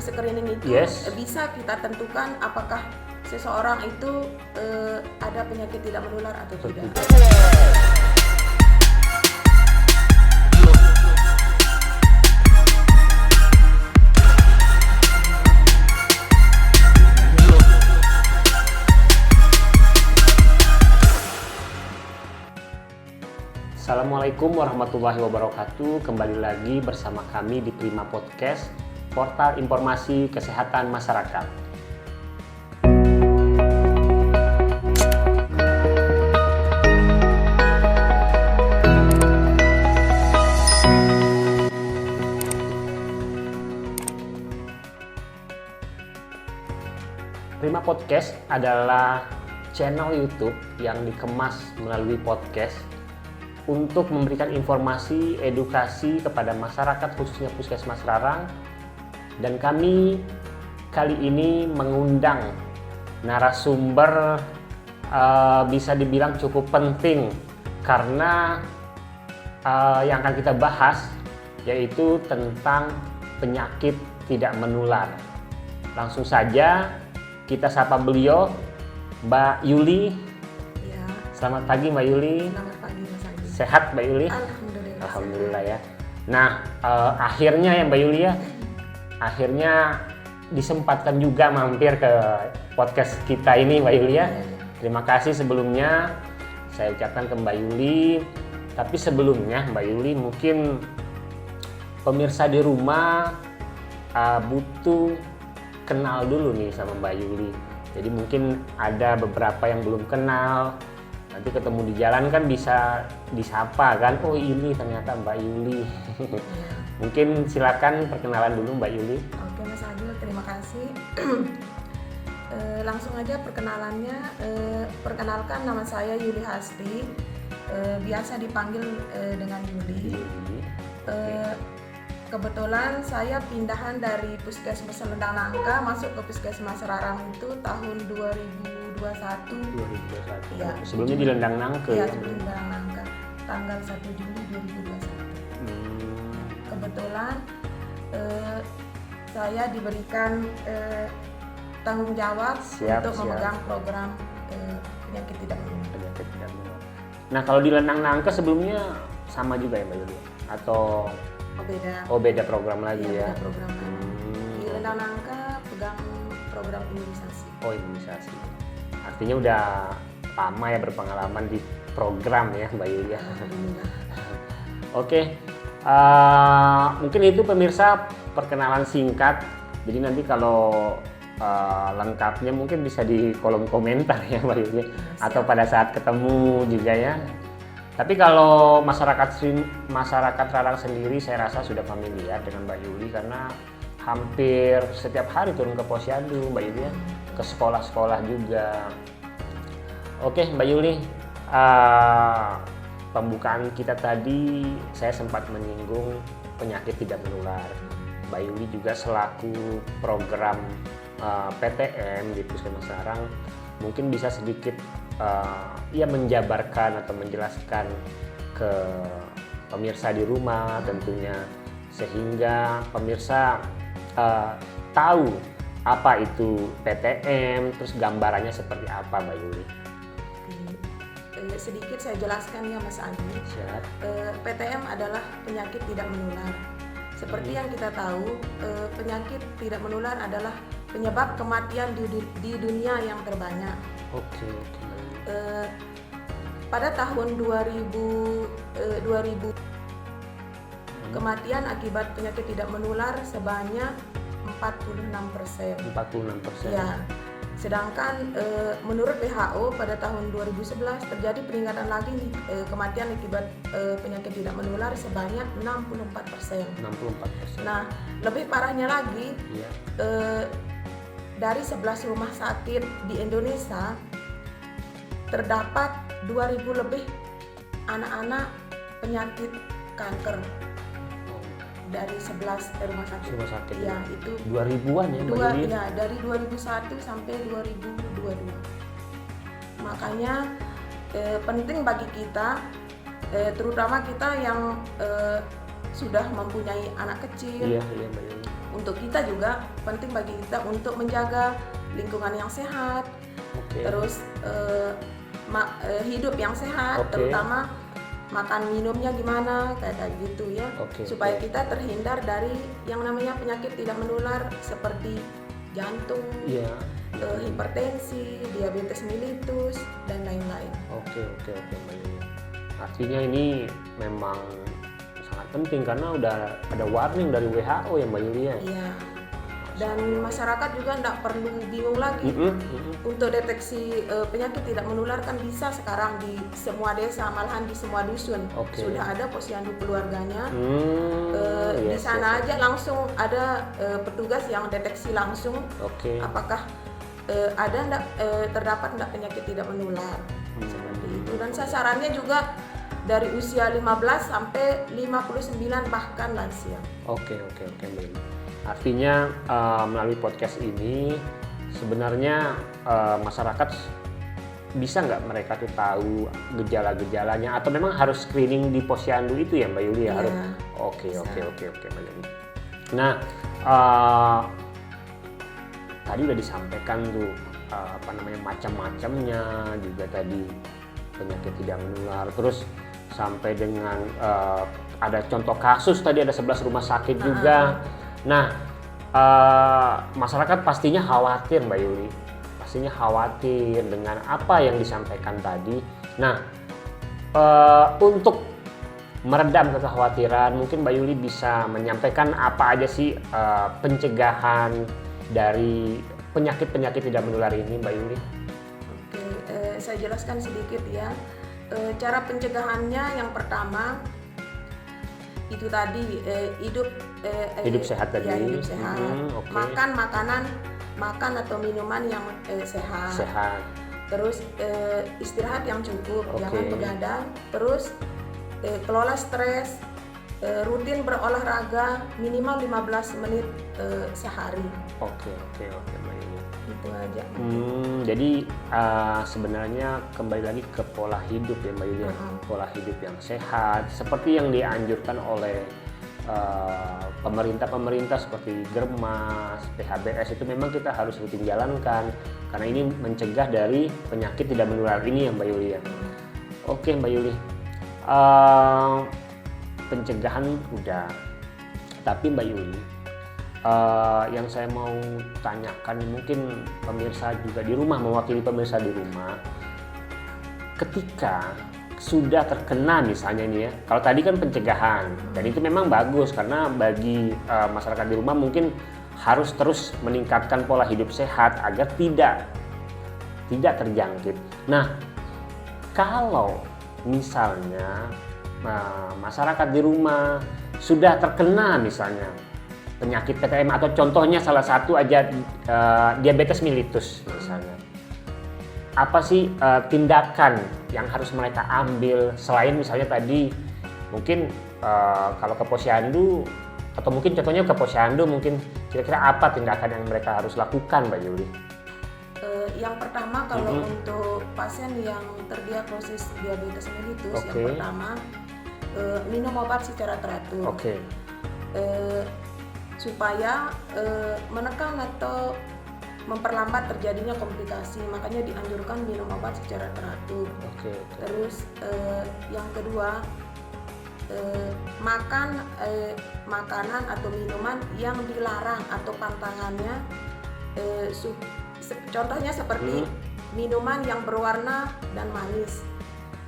hasil screening itu bisa kita tentukan apakah seseorang itu ada penyakit tidak menular atau tidak. Assalamualaikum warahmatullahi wabarakatuh. Kembali lagi bersama kami di Prima Podcast, portal informasi kesehatan masyarakat. Prima Podcast adalah channel YouTube yang dikemas melalui podcast untuk memberikan informasi, edukasi kepada masyarakat khususnya Puskesmas Rarang. Dan kami kali ini mengundang narasumber bisa dibilang cukup penting karena yang akan kita bahas yaitu tentang penyakit tidak menular. Langsung saja kita sapa beliau, Mbak Yuli. Ya. Selamat pagi Mbak Yuli. Selamat pagi Mas Adi. Sehat Mbak Yuli? Alhamdulillah ya. Nah, akhirnya ya Mbak Yuli ya, akhirnya disempatkan juga mampir ke podcast kita ini Mbak Yuli ya. Terima kasih sebelumnya saya ucapkan ke Mbak Yuli. Tapi sebelumnya Mbak Yuli mungkin pemirsa di rumah butuh kenal dulu nih sama Mbak Yuli. Jadi mungkin ada beberapa yang belum kenal. Nanti ketemu di jalan kan bisa disapa kan, oh ini ternyata Mbak Yuli. Mungkin silakan perkenalan dulu Mbak Yuli. Oke Mas Adil, terima kasih. Langsung aja perkenalannya. Perkenalkan, nama saya Yuli Hasti, biasa dipanggil dengan Yuli. Kebetulan saya pindahan dari Puskesmas Lendang Nangka masuk ke Puskesmas Rarang itu tahun 2021. Ya, sebelumnya di Lendang Nangka. Ya, sebelum Lendang Nangka, tanggal 1 Juli 2021. Kebetulan saya diberikan tanggung jawab untuk memegang program penyakit tidak menular. Nah, kalau di Lendang Nangka sebelumnya sama juga ya Mbak Yuli? Atau beda program lagi ya? Beda program lagi. Di Lendang Nangka pegang program imunisasi. Oh, imunisasi. Artinya udah lama ya berpengalaman di program ya Mbak Yuli ya. Oke, mungkin itu pemirsa perkenalan singkat. Jadi nanti kalau lengkapnya mungkin bisa di kolom komentar ya Mbak Yuli, atau pada saat ketemu juga ya. Tapi kalau masyarakat Rarang sendiri saya rasa sudah familiar dengan Mbak Yuli karena hampir setiap hari turun ke Posyandu Mbak Yuli ya, ke sekolah-sekolah juga. Oke Mbak Yuli, pembukaan kita tadi saya sempat menyinggung penyakit tidak menular. Mbak Yuli juga selaku program PTM di Puskesmas Rarang mungkin bisa sedikit menjabarkan atau menjelaskan ke pemirsa di rumah tentunya, sehingga pemirsa tahu apa itu PTM, terus gambarannya seperti apa Mbak Yuli. Sedikit saya jelaskan ya Mas Adi. PTM adalah penyakit tidak menular. Seperti yang kita tahu, penyakit tidak menular adalah penyebab kematian di dunia yang terbanyak. Pada tahun 2000 kematian akibat penyakit tidak menular sebanyak 46%. 46%. Ya. Sedangkan menurut WHO pada tahun 2011 terjadi peningkatan lagi kematian akibat penyakit tidak menular sebanyak 64%. 64%. Nah, lebih parahnya lagi, dari 11 rumah sakit di Indonesia terdapat 2.000 lebih anak-anak penyakit kanker. Dari 11 rumah sakit. Ya, itu 2000-an ya, ya, dari 2001 sampai 2022. Makanya penting bagi kita, terutama kita yang sudah mempunyai anak kecil, untuk kita juga penting bagi kita untuk menjaga lingkungan yang sehat, terus hidup yang sehat, terutama makan minumnya gimana kayak gitu ya, supaya kita terhindar dari yang namanya penyakit tidak menular seperti jantung, hipertensi, diabetes mellitus dan lain-lain. Oke, Mbak Yuli. Artinya ini memang sangat penting karena udah ada warning dari WHO ya Mbak Yuli ya. Iya. Dan masyarakat juga tidak perlu bingung lagi untuk deteksi penyakit tidak menular, kan bisa sekarang di semua desa, malahan di semua dusun sudah ada posyandu keluarganya. Di sana aja langsung ada petugas yang deteksi langsung apakah terdapat enggak penyakit tidak menular seperti itu. Dan sasarannya juga dari usia 15 sampai 59 bahkan lansia. Oke, Mbak. Artinya melalui podcast ini sebenarnya masyarakat bisa nggak mereka tuh tahu gejala-gejalanya atau memang harus screening di posyandu itu ya Mbak Yuli ya? Harus. Oke Mbak Yuli. Nah tadi udah disampaikan tuh macam-macamnya juga tadi penyakit tidak menular, terus sampai dengan ada contoh kasus tadi ada 11 rumah sakit juga. Nah, masyarakat pastinya khawatir Mbak Yuli, pastinya khawatir dengan apa yang disampaikan tadi. Nah, untuk meredam kekhawatiran, mungkin Mbak Yuli bisa menyampaikan apa aja sih pencegahan dari penyakit-penyakit tidak menular ini Mbak Yuli? Saya jelaskan sedikit ya. Cara pencegahannya yang pertama itu tadi hidup sehat tadi. Ya, hidup sehat. Makan atau minuman yang sehat. Terus istirahat yang cukup, jangan begadang. Terus kelola stres, rutin berolahraga minimal 15 menit sehari. Oke, Mbak Yuli. Itu aja. Jadi sebenarnya kembali lagi ke pola hidup ya Mbak Yuli, pola hidup yang sehat seperti yang dianjurkan oleh pemerintah seperti Germas, PHBS itu memang kita harus rutin jalankan karena ini mencegah dari penyakit tidak menular ini ya Mbak Yuli ya. Oke Mbak Yuli, pencegahan udah, tapi Mbak Yuli, yang saya mau tanyakan mungkin pemirsa juga di rumah, mewakili pemirsa di rumah, ketika sudah terkena misalnya nih ya, kalau tadi kan pencegahan dan itu memang bagus karena bagi masyarakat di rumah mungkin harus terus meningkatkan pola hidup sehat agar tidak terjangkit. Nah, kalau misalnya masyarakat di rumah sudah terkena misalnya penyakit PTM atau contohnya salah satu aja diabetes mellitus misalnya, apa sih tindakan yang harus mereka ambil selain misalnya tadi mungkin kalau ke posyandu atau mungkin contohnya ke posyandu mungkin kira-kira apa tindakan yang mereka harus lakukan Mbak Yuli? Yang pertama kalau untuk pasien yang terdiagnosis diabetes mellitus, yang pertama minum obat secara teratur. Supaya menekan atau memperlambat terjadinya komplikasi, makanya dianjurkan minum obat secara teratur. Terus yang kedua, makan makanan atau minuman yang dilarang atau pantangannya, contohnya seperti minuman yang berwarna dan manis,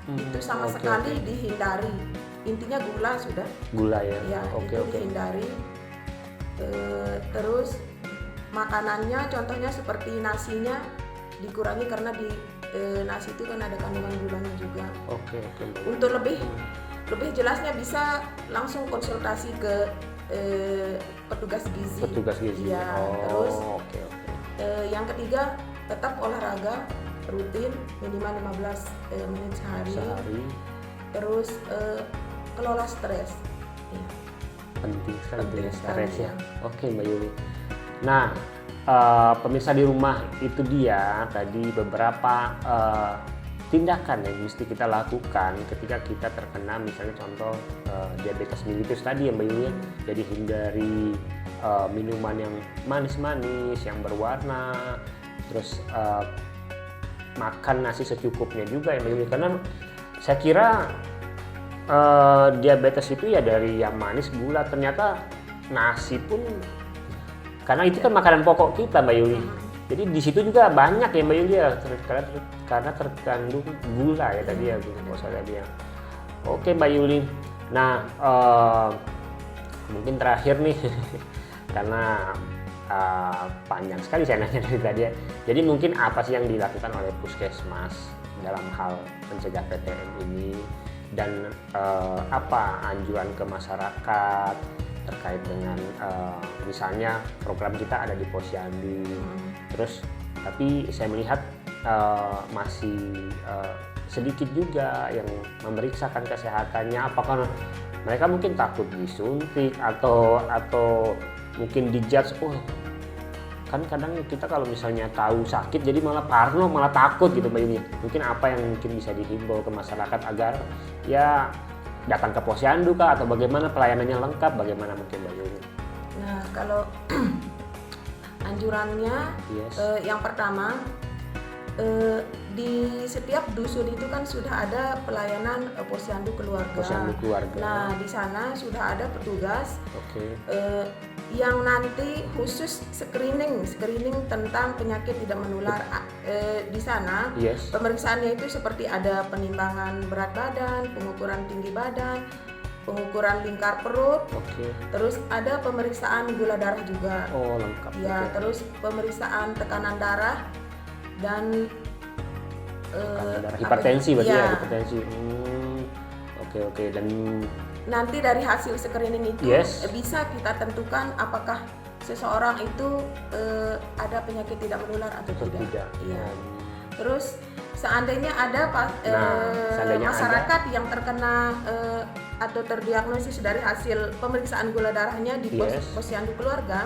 itu sama sekali dihindari. Intinya gula ya, itu dihindari. Terus makanannya contohnya seperti nasinya dikurangi karena di nasi itu kan ada kandungan gulanya juga. Untuk lebih jelasnya bisa langsung konsultasi ke petugas gizi. Ya, terus yang ketiga tetap olahraga rutin minimal 15 menit sehari. Terus kelola stres. Ya. Penting sekali stres ya. Oke Mbak Yuli. Nah, pemirsa di rumah itu dia tadi beberapa tindakan yang mesti kita lakukan ketika kita terkena misalnya contoh diabetes mellitus tadi yang Mbak Yuli ya. Jadi hindari minuman yang manis-manis, yang berwarna, terus makan nasi secukupnya juga ya Mbak Yuli, karena saya kira diabetes itu ya dari yang manis, gula, ternyata nasi pun karena itu kan makanan pokok kita Mbak Yuli. Jadi di situ juga banyak ya Mbak Yuli ya, karena terkandung gula ya tadi ya glukosa tadi ya. Oke Mbak Yuli. Nah mungkin terakhir nih karena panjang sekali saya nanya dari tadi ya. Jadi mungkin apa sih yang dilakukan oleh Puskesmas dalam hal mencegah PTM ini, dan apa anjuran ke masyarakat terkait dengan misalnya program kita ada di Posyandu, terus tapi saya melihat masih sedikit juga yang memeriksakan kesehatannya, apakah mereka mungkin takut disuntik atau mungkin dijudge, kan kadang kita kalau misalnya tahu sakit jadi malah parno, malah takut gitu Mbak Yuni. Mungkin apa yang mungkin bisa dihimbau ke masyarakat agar ya datang ke Posyandu kah, atau bagaimana pelayanannya lengkap, bagaimana mungkin Mbak Yuni? Nah kalau anjurannya yang pertama di setiap dusun itu kan sudah ada pelayanan Posyandu keluarga. Posyandu keluarga. Nah di sana sudah ada petugas yang nanti khusus screening tentang penyakit tidak menular. Di sana pemeriksaannya itu seperti ada penimbangan berat badan, pengukuran tinggi badan, pengukuran lingkar perut, terus ada pemeriksaan gula darah juga. Oh lengkap. Ya, terus pemeriksaan tekanan darah dan hipertensi berarti ya, hipertensi. Oke, dan nanti dari hasil screening itu bisa kita tentukan apakah seseorang itu ada penyakit tidak menular atau tidak. Iya. Terus seandainya ada masyarakat yang terkena atau terdiagnosis dari hasil pemeriksaan gula darahnya di Posyandu keluarga,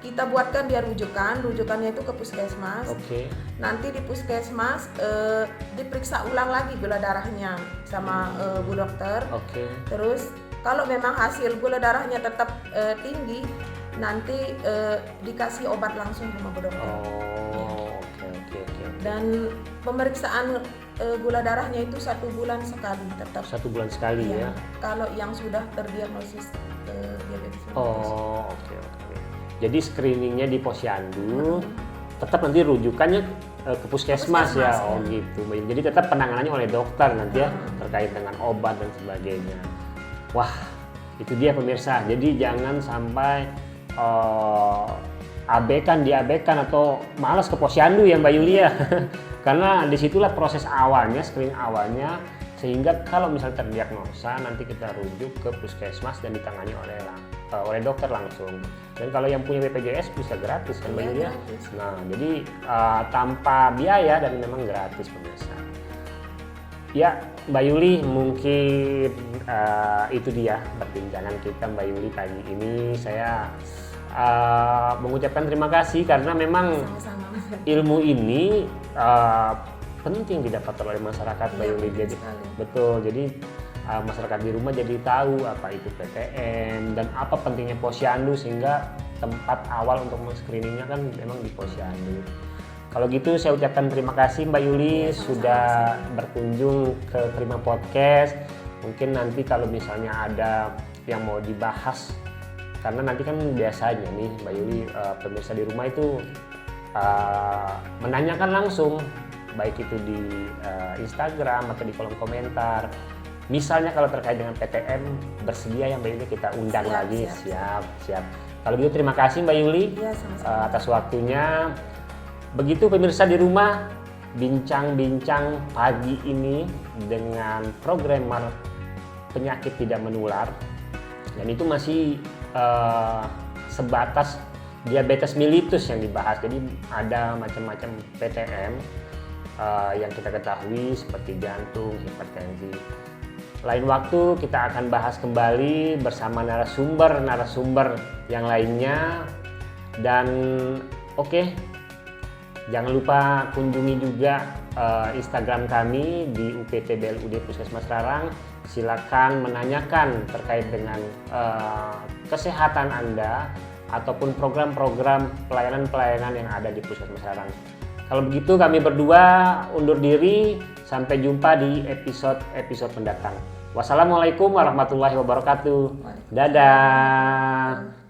kita buatkan dia rujukannya itu ke Puskesmas. Nanti di Puskesmas diperiksa ulang lagi gula darahnya sama Bu Dokter. Terus kalau memang hasil gula darahnya tetap tinggi, nanti dikasih obat langsung sama Bu Dokter. Dan pemeriksaan gula darahnya itu 1 bulan sekali tetap. 1 bulan sekali ya. Kalau yang sudah terdiagnosis diabetes. Oke. Jadi screeningnya di Posyandu, tetap nanti rujukannya ke Puskesmas ya. Gitu. Jadi tetap penanganannya oleh dokter nanti ya, terkait dengan obat dan sebagainya. Wah, itu dia pemirsa. Jadi jangan sampai diabaikan atau malas ke Posyandu ya Mbak Yulia. Karena disitulah proses awalnya, screening awalnya, sehingga kalau misalnya terdiagnosa nanti kita rujuk ke Puskesmas dan ditangani oleh dokter langsung. Dan kalau yang punya BPJS bisa gratis kan Mbak Yulia. Nah jadi tanpa biaya dan memang gratis pemirsa. Ya Mbak Yuli, mungkin itu dia perbincangan kita Mbak Yuli pagi ini. Saya mengucapkan terima kasih karena memang ilmu ini penting didapat oleh masyarakat Mbak Yuli. Jadi betul, jadi masyarakat di rumah jadi tahu apa itu PTM dan apa pentingnya Posyandu, sehingga tempat awal untuk men-screeningnya kan memang di Posyandu. Kalau gitu saya ucapkan terima kasih Mbak Yuli sudah berkunjung ke Prima Podcast. Mungkin nanti kalau misalnya ada yang mau dibahas, karena nanti kan biasanya nih Mbak Yuli pemirsa di rumah itu menanyakan langsung, baik itu di Instagram atau di kolom komentar. Misalnya kalau terkait dengan PTM, bersedia ya Mbak Yuli kita undang lagi. Siap. Kalau gitu terima kasih Mbak Yuli atas waktunya. Begitu pemirsa di rumah, bincang-bincang pagi ini dengan programmer penyakit tidak menular, dan itu masih sebatas diabetes mellitus yang dibahas. Jadi ada macam-macam PTM yang kita ketahui seperti jantung, hipertensi. Lain waktu kita akan bahas kembali bersama narasumber yang lainnya. Dan Jangan lupa kunjungi juga Instagram kami di UPT-BLUD Puskesmas Rarang. Silakan menanyakan terkait dengan kesehatan Anda ataupun program-program pelayanan-pelayanan yang ada di Puskesmas Rarang. Kalau begitu kami berdua undur diri, sampai jumpa di episode mendatang. Wassalamualaikum warahmatullahi wabarakatuh. Dadah.